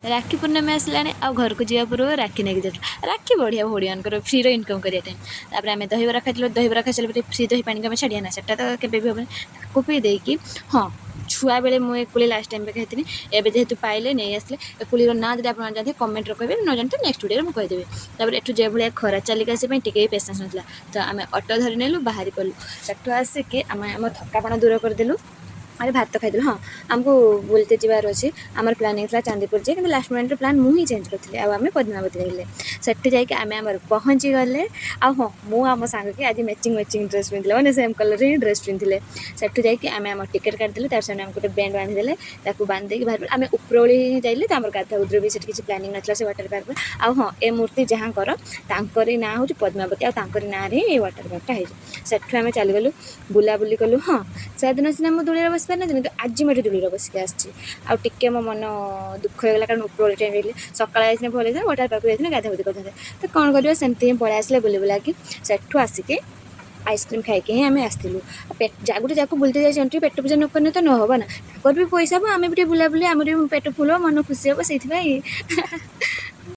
राखी पूर्णिमा आसलानी आ घर को जावा पूर्व राखी नहीं जाऊँ राखी बढ़िया भोड़ी मानकर फ्री इनकम करिया टाइम तापर आम दहीबरा खाई दहीबरा खाई सारे फ्री दही पानी आम छाड़िया ना सेटा तो केवे भी हेनी ताको पी देकी हाँ छुआ बेले मुझे एकुली लास्ट टाइम खाई एवं जेहेतु पाइले नहीं आसले एकुलीर ना जब आप जानते कमेंट कहे न जानते नेक्स्ट वीडियो मुझे कहीदेवी तापर एठू जो भाई खरा चलिक आसपा टे पेसेंस ना तो आम अटो धरी नेलु बाहरी पलु सेठू आसिकी आम आम थकापण दूर करदेलु अरे भात खाई हाँ आमको बुलते जबार अच्छे आम प्लानिंग था चांदीपुर जाए कि लास्ट मोमेंट प्लान मुझे चेंज करी आम पद्मावती गले सेठी जाकि आम आम पहुँची गले आ हाँ मुझ सांग कि आज मैचिंग ड्रेस पिंधे मैंने सेम कलर ही ड्रेस पिंधे सेठू जाकि आम आम टिकेट काटिदेलु तार सामने आम गोटे बैंड बांधिदेले बांधे बाहर आम उपरओली जाइले तो आम गाधा उधर भी किसी प्लानिंग ना से वाटर पार्क आ हाँ ए मूर्ति जहाँ कर ना हूँ पद्मावती आर ना ही वाटर पार्कटा हो सेठू आम चलीगलु बुलाबुली कलु हाँ से दिन सीना मो दूर बस पारे ना आज मैं दूर बसिक आके मो मन दुख होगा कारण उपरओली टाइम रही सकाल जाइए भले वाटर पार्क जाइए गाधागुधी करते तो कौन कर सेमती पलि आसले बुले बुलाकि सेठू आसिके आइसक्रीम खाइके ही आम आसलु गोटे जाक बुलते जाए पेट पूजा न करने तो न हम ना भी पैसा हम भी बुलाबुली आम पेट फुल मन खुशी हम से